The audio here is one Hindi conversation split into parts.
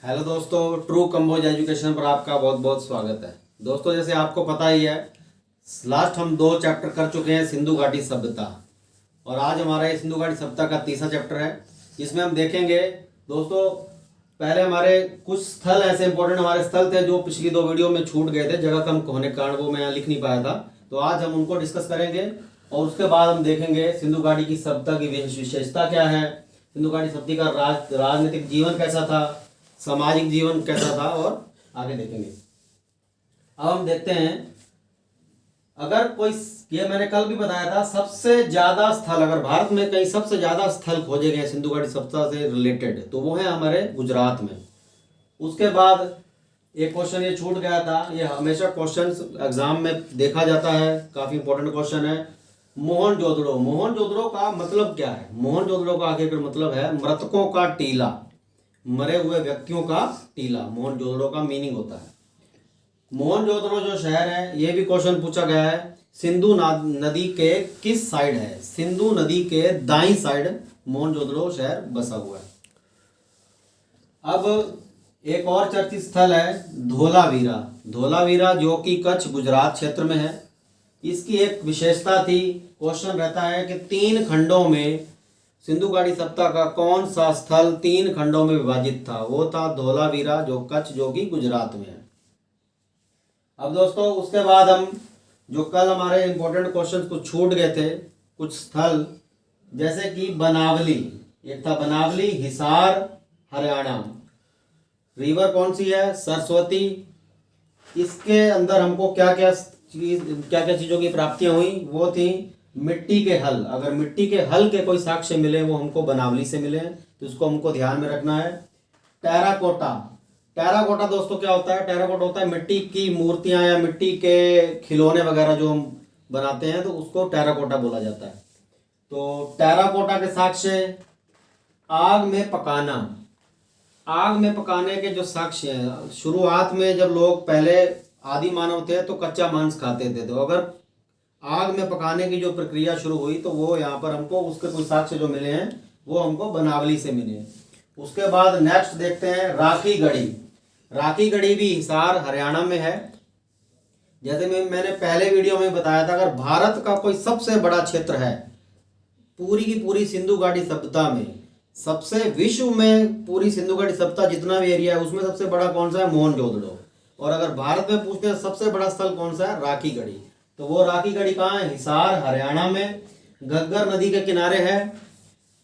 हेलो दोस्तों, ट्रू कंबोज एजुकेशन पर आपका बहुत बहुत स्वागत है। दोस्तों, जैसे आपको पता ही है, लास्ट हम 2 चैप्टर कर चुके हैं सिंधु घाटी सभ्यता, और आज हमारा ये सिंधु घाटी सभ्यता का तीसरा चैप्टर है। इसमें हम देखेंगे दोस्तों, पहले हमारे कुछ स्थल ऐसे इंपॉर्टेंट हमारे स्थल थे जो पिछली 2 वीडियो में छूट गए थे, जगह कम होने के कारण वो मैं यहाँ लिख नहीं पाया था। तो आज हम उनको डिस्कस करेंगे और उसके बाद हम देखेंगे सिंधु घाटी की सभ्यता की विशेषता क्या है, सिंधु घाटी सभ्यता का राजनीतिक जीवन कैसा था, सामाजिक जीवन कैसा था, और आगे देखेंगे। अब हम देखते हैं, अगर कोई, ये मैंने कल भी बताया था, सबसे ज्यादा स्थल, अगर भारत में कहीं सबसे ज्यादा स्थल खोजे गए सिंधु घाटी सभ्यता से रिलेटेड, तो वो है हमारे गुजरात में। उसके बाद एक क्वेश्चन ये छूट गया था, ये हमेशा क्वेश्चन एग्जाम में देखा जाता है, काफी इंपॉर्टेंट क्वेश्चन है। मोहनजोदड़ो, मोहनजोदड़ो का मतलब क्या है? मोहनजोदड़ो का आखिर मतलब है मृतकों का टीला, मरे हुए व्यक्तियों का टीला, मोहनजोदड़ो का मीनिंग होता है। मोहनजोदड़ो जो शहर है, ये भी क्वेश्चन पूछा गया है, सिंधु नदी के किस साइड है? सिंधु नदी के दाईं साइड मोहनजोदड़ो शहर बसा हुआ है। अब एक और चर्चित स्थल है धोलावीरा। धोलावीरा जो कि कच्छ गुजरात क्षेत्र में है। इसकी एक विशेषता थी, क्वेश्चन रहता है कि 3 खंडों में सिंधु घाटी सभ्यता का कौन सा स्थल 3 खंडों में विभाजित था? वो था धोलावीरा, जो कच्छ जो कि गुजरात में है। अब दोस्तों, उसके बाद हम जो कल हमारे इंपॉर्टेंट क्वेश्चन कुछ छूट गए थे, कुछ स्थल जैसे कि बनावली, एक था बनावली, हिसार, हरियाणा। रिवर कौन सी है? सरस्वती। इसके अंदर हमको क्या क्या चीज़ों की प्राप्तियां हुई? वो थी मिट्टी के हल। अगर मिट्टी के हल के कोई साक्ष्य मिले, वो हमको बनावली से मिले, तो इसको हमको ध्यान में रखना है। टेराकोटा, टेराकोटा दोस्तों क्या होता है? टेराकोटा होता है मिट्टी की मूर्तियां या मिट्टी के खिलौने वगैरह जो हम बनाते हैं, तो उसको टेराकोटा बोला जाता है। तो टेराकोटा के साक्ष्य, आग में पकाना, आग में पकाने के जो साक्ष्य हैं, शुरुआत में जब लोग पहले आदि मानव थे तो कच्चा मांस खाते थे, तो अगर आग में पकाने की जो प्रक्रिया शुरू हुई, तो वो यहाँ पर हमको उसके कुछ साक्ष्य जो मिले हैं, वो हमको बनावली से मिले। उसके बाद नेक्स्ट देखते हैं राखी गढ़ी। राखी गढ़ी भी हिसार, हरियाणा में है। जैसे मैंने पहले वीडियो में बताया था, अगर भारत का कोई सबसे बड़ा क्षेत्र है पूरी की पूरी सिंधु घाटी सभ्यता में, सबसे विश्व में पूरी सिंधु घाटी सभ्यता जितना भी एरिया है, उसमें सबसे बड़ा कौन सा है? मोहनजोदड़ो। और अगर भारत में पूछते हैं सबसे बड़ा स्थल कौन सा है? राखी गढ़ी। तो वो राखी गढ़ी कहाँ है? हिसार, हरियाणा में, घग्गर नदी के किनारे है।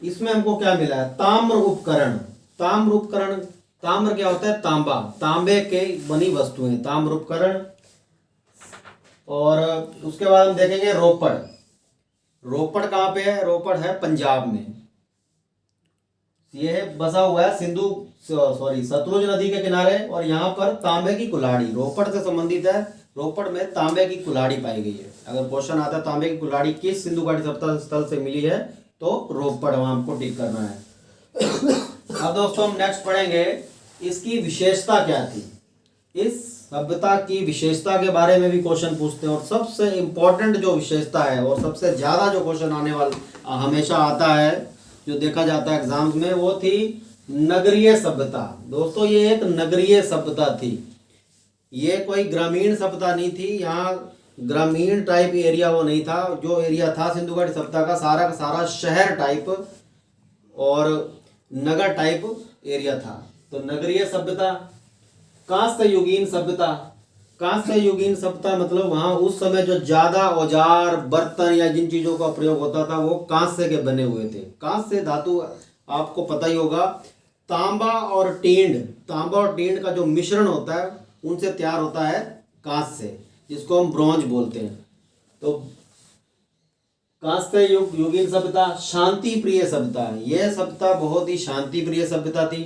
इसमें हमको क्या मिला है? ताम्र उपकरण। ताम्र उपकरण, ताम्र क्या होता है? तांबा, तांबे के बनी वस्तुएं, ताम्र उपकरण। और उसके बाद हम देखेंगे रोपड़। रोपड़ कहाँ पे है? रोपड़ है पंजाब में। ये बसा हुआ है सतलुज नदी के किनारे, और यहाँ पर तांबे की कुल्हाड़ी रोपड़ से संबंधित है। रोपड़ में तांबे की कुल्हाड़ी पाई गई है। अगर क्वेश्चन आता है तांबे की कुल्हाड़ी किस सिंधु घाटी सभ्यता स्थल से मिली है, तो रोपड़, वहां हमको टिक करना है। अब दोस्तों, हम नेक्स्ट पढ़ेंगे इसकी विशेषता क्या थी। इस सभ्यता की विशेषता के बारे में भी क्वेश्चन पूछते हैं, और सबसे इंपॉर्टेंट जो विशेषता है और सबसे ज्यादा जो क्वेश्चन आने वाला हमेशा आता है, जो देखा जाता है एग्जाम्स में, वो थी नगरीय सभ्यता। दोस्तों, ये एक नगरीय सभ्यता थी, ये कोई ग्रामीण सभ्यता नहीं थी। यहाँ ग्रामीण टाइप एरिया वो नहीं था। जो एरिया था सिंधु घाटी सभ्यता का सारा शहर टाइप और नगर टाइप एरिया था। तो नगरीय सभ्यता। कांस्य युगीन सभ्यता, कांस्य युगीन सभ्यता मतलब वहाँ उस समय जो ज्यादा औजार, बर्तन या जिन चीजों का प्रयोग होता था, वो कांस्य के बने हुए थे। कांस्य धातु आपको पता ही होगा, तांबा और टींड का जो मिश्रण होता है, उनसे तैयार होता है कांस्य, जिसको हम ब्रॉन्ज बोलते हैं। तो कांस्य युगीन सभ्यता शांति प्रिय सभ्यता। यह सभ्यता बहुत ही शांति प्रिय सभ्यता थी।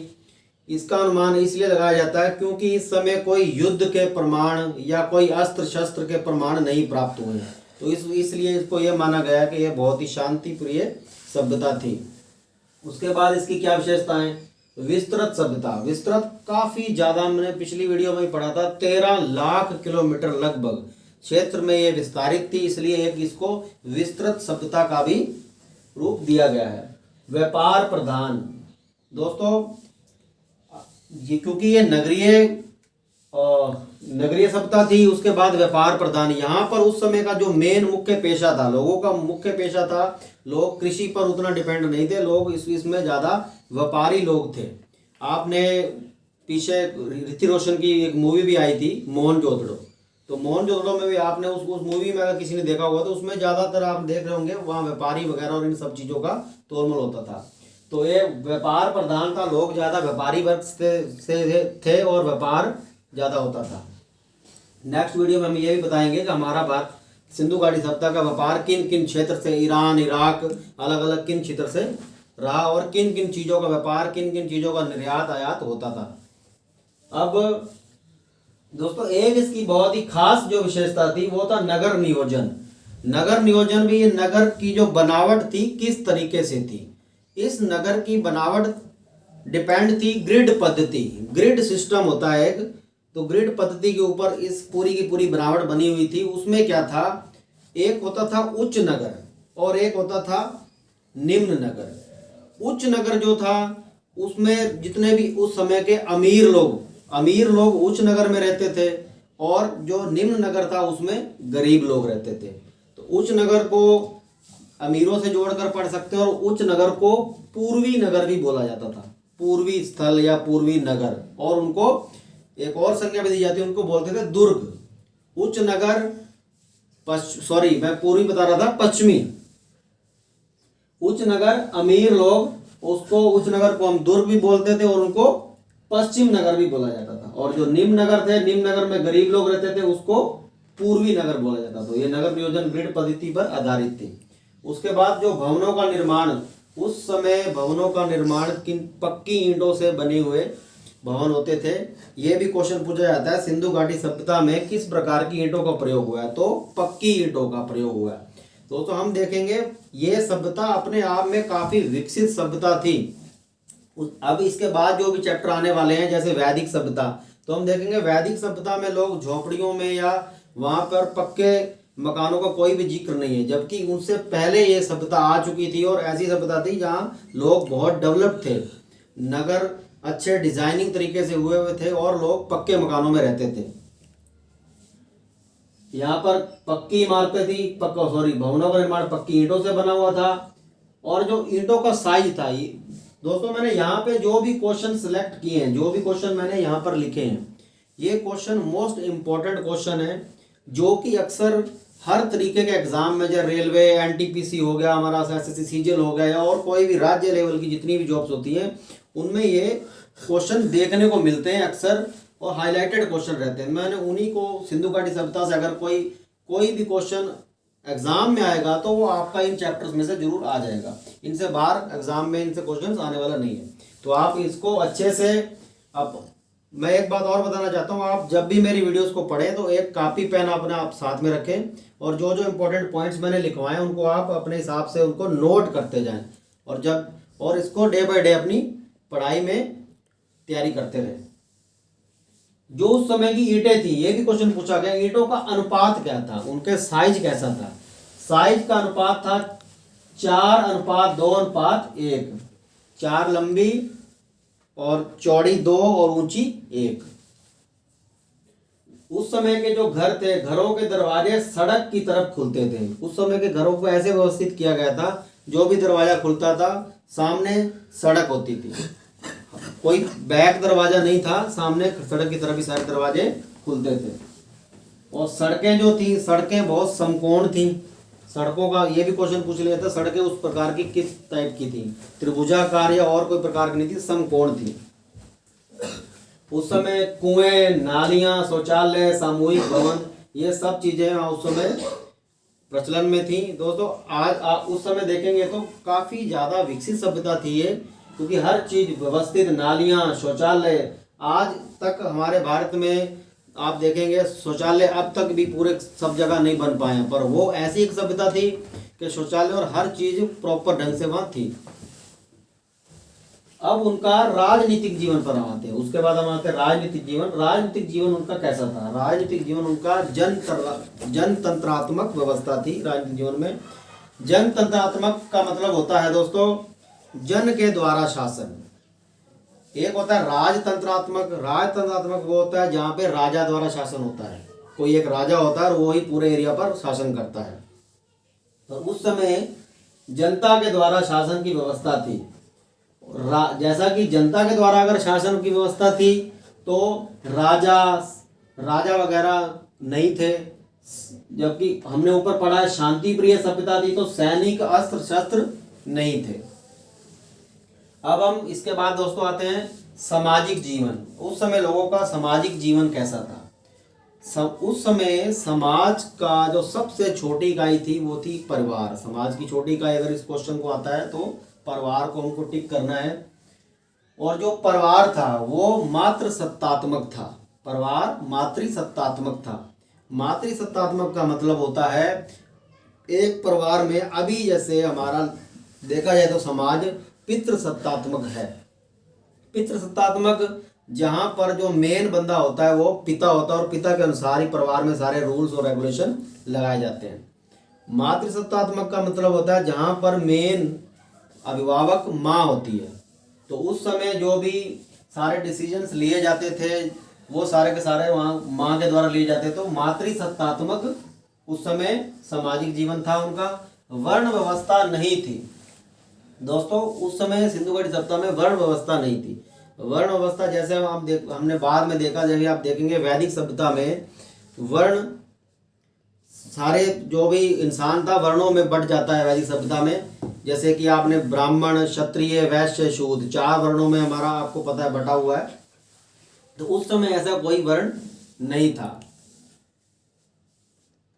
इसका अनुमान इसलिए लगाया जाता है क्योंकि इस समय कोई युद्ध के प्रमाण या कोई अस्त्र शस्त्र के प्रमाण नहीं प्राप्त हुए हैं, तो इसलिए इसको यह माना गया कि यह बहुत ही शांति प्रिय सभ्यता थी। उसके बाद इसकी क्या विशेषता है? विस्तृत सभ्यता। विस्तृत काफी ज्यादा, हमने पिछली वीडियो में पढ़ा था, 13 लाख किलोमीटर लगभग क्षेत्र में यह विस्तारित थी, इसलिए इसको विस्तृत सभ्यता का भी रूप दिया गया है। व्यापार प्रधान। दोस्तों, ये क्योंकि ये नगरीय सभ्यता थी, उसके बाद व्यापार प्रधान। यहाँ पर उस समय का जो मेन मुख्य पेशा था, लोगों का मुख्य पेशा था, लोग कृषि पर उतना डिपेंड नहीं थे, लोग इसमें ज़्यादा व्यापारी लोग थे। आपने पीछे ऋतिक रोशन की एक मूवी भी आई थी मोहनजोदड़ो, तो मोहनजोदड़ो में भी आपने उस मूवी में अगर किसी ने देखा होगा तो उसमें ज़्यादातर आप देख रहे होंगे वहाँ व्यापारी वगैरह और इन सब चीज़ों का तोलमोल होता था। तो ये व्यापार प्रधान था, लोग ज़्यादा व्यापारी वर्ग से थे और व्यापार ज़्यादा होता था। नेक्स्ट वीडियो में हम ये भी बताएंगे कि हमारा भारत सिंधु घाटी सभ्यता का व्यापार किन किन क्षेत्र से, ईरान, इराक, अलग अलग किन क्षेत्र से रहा और किन किन चीज़ों का व्यापार, किन किन चीज़ों का निर्यात आयात होता था। अब दोस्तों एक इसकी बहुत ही खास जो विशेषता थी वो था नगर नियोजन। नगर नियोजन भी, ये नगर की जो बनावट थी किस तरीके से थी, इस नगर की बनावट डिपेंड थी ग्रिड पद्धति, ग्रिड सिस्टम होता है एक, तो ग्रिड पद्धति के ऊपर इस पूरी की पूरी बनावट बनी हुई थी। उसमें क्या था, एक होता था उच्च नगर और एक होता था निम्न नगर। उच्च नगर जो था उसमें जितने भी उस समय के अमीर लोग उच्च नगर में रहते थे और जो निम्न नगर था उसमें गरीब लोग रहते थे। तो उच्च नगर को अमीरों से जोड़कर पढ़ सकते हैं और उच्च नगर को पूर्वी नगर भी बोला जाता था, पूर्वी स्थल या पूर्वी नगर, और उनको एक और संज्ञा भी दी जाती है, उनको बोलते थे दुर्ग। उच्च नगर मैं पूर्वी बता रहा था, पश्चिमी। उच्च नगर अमीर लोग, उसको उच्च नगर को हम दुर्ग भी बोलते थे और उनको पश्चिम नगर भी बोला जाता था। और जो निम्न नगर थे, निम्न नगर में गरीब लोग रहते थे, उसको पूर्वी नगर बोला जाता था। तो ये नगर नियोजन ग्रिड पद्धति पर आधारित थी। उसके बाद जो भवनों का निर्माण, उस समय भवनों का निर्माण किन पक्की ईंटों से बने हुए भवन होते थे। ये भी क्वेश्चन पूछा जाता है, सिंधु घाटी सभ्यता में किस प्रकार की ईंटों का प्रयोग हुआ है, तो पक्की ईंटों का प्रयोग हुआ है। तो हम देखेंगे ये सभ्यता अपने आप में काफी विकसित सभ्यता थी। अब इसके बाद जो भी चैप्टर आने वाले हैं जैसे वैदिक सभ्यता, तो हम देखेंगे वैदिक सभ्यता में लोग झोपड़ियों में या वहां पर पक्के मकानों का कोई भी जिक्र नहीं है, जबकि उनसे पहले ये सभ्यता आ चुकी थी और ऐसी सभ्यता थी जहाँ लोग बहुत डेवलप थे, नगर अच्छे डिजाइनिंग तरीके से हुए थे और लोग पक्के मकानों में रहते थे। यहाँ पर पक्की इमारतें थी, भवनों का निर्माण पक्की ईंटों से बना हुआ था। और जो ईंटों का साइज था, दोस्तों मैंने यहाँ पे जो भी क्वेश्चन सिलेक्ट किए हैं, जो भी क्वेश्चन मैंने यहाँ पर लिखे हैं, ये क्वेश्चन मोस्ट इम्पोर्टेंट क्वेश्चन है जो कि अक्सर हर तरीके के एग्जाम में, जैसे रेलवे, एनटीपीसी हो गया, हमारा एसएससी सीजीएल हो गया, और कोई भी राज्य लेवल की जितनी भी जॉब्स होती हैं उनमें ये क्वेश्चन देखने को मिलते हैं अक्सर और हाईलाइटेड क्वेश्चन रहते हैं। मैंने उन्हीं को, सिंधु घाटी सभ्यता से अगर कोई भी क्वेश्चन एग्जाम में आएगा तो वो आपका इन चैप्टर्स में से जरूर आ जाएगा। इनसे बाहर एग्जाम में इनसे क्वेश्चंस आने वाला नहीं है। तो आप इसको अच्छे से, अब मैं एक बात और बताना चाहता हूँ, आप जब भी मेरी वीडियोस को पढ़ें तो एक कॉपी पेन अपने आप साथ में रखें और जो जो इंपॉर्टेंट पॉइंट्स मैंने लिखवाए उनको आप अपने हिसाब से उनको नोट करते जाएं और इसको डे बाय डे अपनी पढ़ाई में तैयारी करते रहें। जो उस समय की ईंटें थी, ये भी क्वेश्चन पूछा गया, ईंटों का अनुपात क्या था, उनके साइज कैसा था। साइज का अनुपात था 4:2:1, 4 लंबी और चौड़ी 2 और ऊंची 1। उस समय के जो घर थे, घरों के दरवाजे सड़क की तरफ खुलते थे। उस समय के घरों को ऐसे व्यवस्थित किया गया था, जो भी दरवाजा खुलता था सामने सड़क होती थी, कोई बैक दरवाजा नहीं था, सामने सड़क की तरफ ही सारे दरवाजे खुलते थे। और सड़कें जो थी, सड़कें बहुत समकोण थी। सड़कों का ये भी क्वेश्चन पूछ लिया था, सड़कें उस प्रकार की किस टाइप की थी, त्रिभुजाकार या और कोई प्रकार की नहीं थी, समकोण थी। उस समय कुएं, नालियां, शौचालय, सामूहिक भवन, ये सब चीजें उस समय प्रचलन में थी। दोस्तों आज आप उस समय देखेंगे तो काफी ज्यादा विकसित सभ्यता थी ये, क्योंकि हर चीज व्यवस्थित, नालियां, शौचालय, आज तक हमारे भारत में आप देखेंगे शौचालय अब तक भी पूरे सब जगह नहीं बन पाए हैं, पर वो ऐसी एक सभ्यता थी कि शौचालय और हर चीज प्रॉपर ढंग से वहां थी। अब उनका राजनीतिक जीवन पर हम आते हैं, उसके बाद हम आते हैं राजनीतिक जीवन। राजनीतिक जीवन उनका कैसा था? राजनीतिक जीवन उनका जनतंत्रात्मक व्यवस्था थी। राजनीतिक जीवन में जनतंत्रात्मक का मतलब होता है दोस्तों जन के द्वारा शासन। एक होता है राजतंत्रात्मक। राजतंत्रात्मक वो होता है जहाँ पे राजा द्वारा शासन होता है, कोई एक राजा होता है और वो ही पूरे एरिया पर शासन करता है। तो उस समय जनता के द्वारा शासन की व्यवस्था थी। जैसा कि जनता के द्वारा अगर शासन की व्यवस्था थी तो राजा राजा वगैरह नहीं थे, जबकि हमने ऊपर पढ़ा है शांति प्रिय सभ्यता थी, तो सैनिक अस्त्र शस्त्र नहीं थे। अब हम इसके बाद दोस्तों आते हैं सामाजिक जीवन। उस समय लोगों का सामाजिक जीवन कैसा था? उस समय समाज का जो सबसे छोटी इकाई थी वो थी परिवार। समाज की छोटी इकाई अगर इस क्वेश्चन को आता है तो परिवार को हमको टिक करना है। और जो परिवार था वो मातृ सत्तात्मक था। परिवार मातृसत्तात्मक था। मातृसत्तात्मक का मतलब होता है एक परिवार में अभी जैसे हमारा देखा जाए तो समाज पितृसत्तात्मक है। पितृसत्तात्मक जहाँ पर जो मेन बंदा होता है वो पिता होता है और पिता के अनुसार ही परिवार में सारे रूल्स और रेगुलेशन लगाए जाते हैं। मातृसत्तात्मक का मतलब होता है जहाँ पर मेन अभिभावक माँ होती है। तो उस समय जो भी सारे डिसीजंस लिए जाते थे वो सारे के सारे वहाँ माँ के द्वारा लिए जाते। तो मातृसत्तात्मक उस समय सामाजिक जीवन था उनका। वर्ण व्यवस्था नहीं थी दोस्तों। उस समय सिंधु घाटी सभ्यता में वर्ण व्यवस्था नहीं थी। वर्ण व्यवस्था जैसे हमने बाद में देखा, जैसे आप देखेंगे वैदिक सभ्यता में वर्ण सारे जो भी इंसान था वर्णों में बट जाता है वैदिक सभ्यता में। जैसे कि आपने ब्राह्मण, क्षत्रिय, वैश्य, शूद्र 4 वर्णों में हमारा आपको पता है बटा हुआ है। तो उस समय ऐसा कोई वर्ण नहीं था।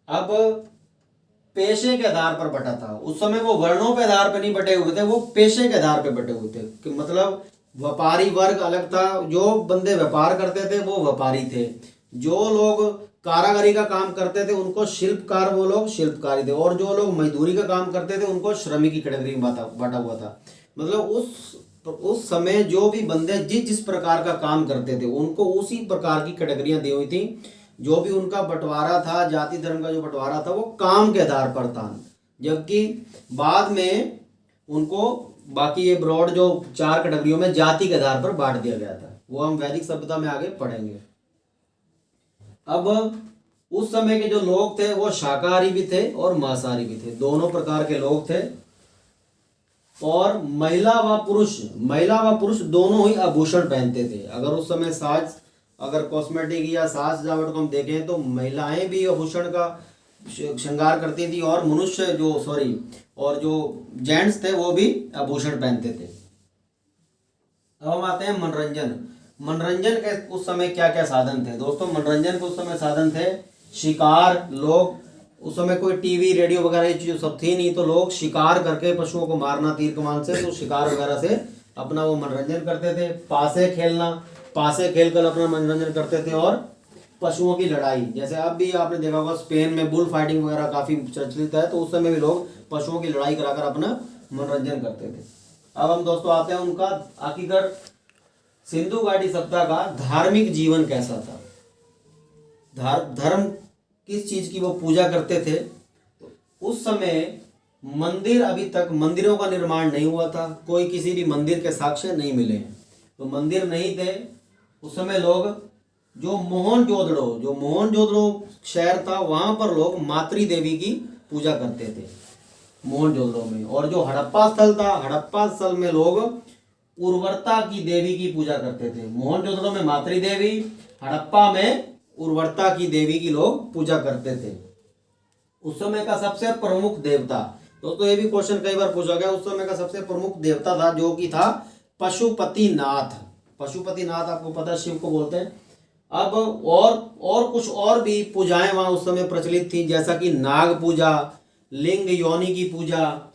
अब पेशे के आधार पर बटा था। उस समय वो वर्णों के आधार पर नहीं बटे हुए थे, वो पेशे के आधार पर बटे हुए थे। कि मतलब व्यापारी वर्ग अलग था, जो बंदे व्यापार करते थे वो व्यापारी थे, जो लोग कारागरी का काम करते थे उनको शिल्पकार, वो लोग शिल्पकारी थे, और जो लोग मजदूरी का काम करते थे उनको श्रमिक की कैटेगरी में बांटा हुआ था। मतलब उस समय जो भी बंदे जिस प्रकार का काम करते थे उनको उसी प्रकार की कैटेगरियां दी हुई थी। जो भी उनका बंटवारा था, जाति धर्म का जो बंटवारा था वो काम के आधार पर था। जबकि बाद में उनको बाकी ये ब्रॉड जो 4 कैटेगरियों में जाति के आधार पर बांट दिया गया था, वो हम वैदिक सभ्यता में आगे पढ़ेंगे। अब उस समय के जो लोग थे वो शाकाहारी भी थे और मांसाहारी भी थे, दोनों प्रकार के लोग थे। और महिला व पुरुष दोनों ही आभूषण पहनते थे। अगर उस समय अगर कॉस्मेटिक या साज सजावट को हम देखें तो महिलाएं भी आभूषण का श्रृंगार करती थी और और जो जेंट्स थे वो भी आभूषण पहनते थे। अब हम आते हैं मनोरंजन के उस समय क्या क्या साधन थे दोस्तों? मनोरंजन के उस समय साधन थे शिकार। लोग उस समय कोई टीवी, रेडियो वगैरह ये चीज़ सब थी नहीं, तो लोग शिकार करके पशुओं को मारना तीर कमान से, तो शिकार वगैरह से अपना वो मनोरंजन करते थे। पासे खेल कर अपना मनोरंजन करते थे। और पशुओं की लड़ाई, जैसे अब भी आपने देखा होगा स्पेन में बुल फाइटिंग वगैरह काफ़ी प्रचलित है, तो उस समय भी लोग पशुओं की लड़ाई कराकर अपना मनोरंजन करते थे। अब हम दोस्तों आते हैं उनका आखिरकार सिंधु घाटी सभ्यता का धार्मिक जीवन कैसा था। धर्म किस चीज़ की वो पूजा करते थे? तो उस समय मंदिरों का निर्माण नहीं हुआ था, कोई किसी भी मंदिर के साक्ष्य नहीं मिले हैं, तो मंदिर नहीं थे। उस समय लोग जो मोहनजोदड़ो शहर था वहाँ पर लोग मातृ देवी की पूजा करते थे मोहनजोदड़ो में। और जो हड़प्पा स्थल था, हड़प्पा स्थल में लोग उर्वरता की देवी की पूजा करते थे। मोहनजोदड़ो में मातृ देवी, हड़प्पा में उर्वरता की देवी की लोग पूजा करते थे। उस समय का सबसे प्रमुख देवता, दोस्तों ये भी क्वेश्चन कई बार पूछा गया, उस समय का सबसे प्रमुख देवता था जो कि था पशुपतिनाथ। पशुपतिनाथ आपको पता है शिव को बोलते हैं। अब और कुछ और भी पूजाएं वहाँ उस समय प्रचलित थी, जैसा कि नाग पूजा, लिंग योनि की पूजा,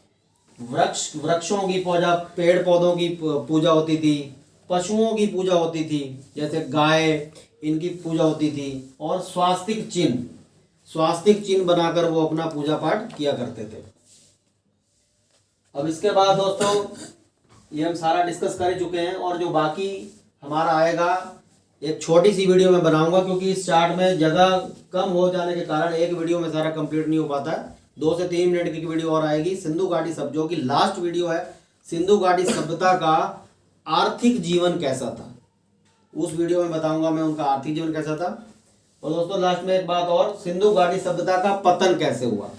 वृक्षों की पूजा, पेड़ पौधों की पूजा होती थी, पशुओं की पूजा होती थी जैसे गाय, इनकी पूजा होती थी। और स्वास्तिक चिन्ह बनाकर वो अपना पूजा पाठ किया करते थे। अब इसके बाद दोस्तों ये हम सारा डिस्कस कर चुके हैं, और जो बाकी हमारा आएगा एक छोटी सी वीडियो में बनाऊंगा, क्योंकि इस चार्ट में जगह कम हो जाने के कारण एक वीडियो में सारा कंप्लीट नहीं हो पाता है। 2 से 3 मिनट की वीडियो और आएगी सिंधु घाटी सभ्यता, जो कि लास्ट वीडियो है सिंधु घाटी सभ्यता का आर्थिक जीवन कैसा था, उस वीडियो में बताऊंगा मैं उनका आर्थिक जीवन कैसा था। और दोस्तों लास्ट में एक बात और, सिंधु घाटी सभ्यता का पतन कैसे हुआ,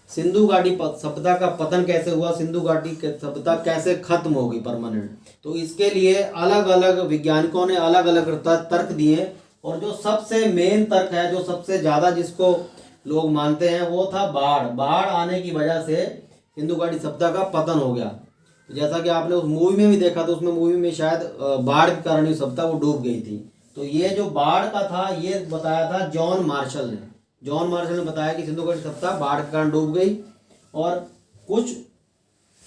सिंधु घाटी सभ्यता का पतन कैसे हुआ, सिंधु घाटी सभ्यता कैसे खत्म होगी परमानेंट। तो इसके लिए अलग अलग वैज्ञानिकों ने अलग अलग तर्क दिए, और जो सबसे मेन तर्क है, जो सबसे ज़्यादा जिसको लोग मानते हैं, वो था बाढ़ आने की वजह से सिंधु घाटी सभ्यता का पतन हो गया। जैसा कि आपने उस मूवी में भी देखा, तो उसमें मूवी में शायद बाढ़ के कारण ही सभ्यता वो डूब गई थी। तो ये जो बाढ़ का था, ये बताया था जॉन मार्शल ने बताया कि सिंधु घाटी सभ्यता बाढ़ के कारण डूब गई। और कुछ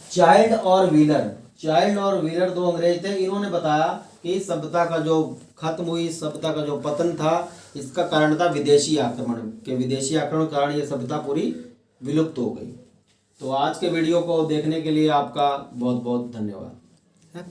चाइल्ड और व्हीलर दो अंग्रेज थे, इन्होंने बताया कि इस सभ्यता का जो खत्म हुई, इस सभ्यता का जो पतन था, इसका कारण था विदेशी आक्रमण के कारण ये सभ्यता पूरी विलुप्त हो गई। तो आज के वीडियो को देखने के लिए आपका बहुत बहुत धन्यवाद।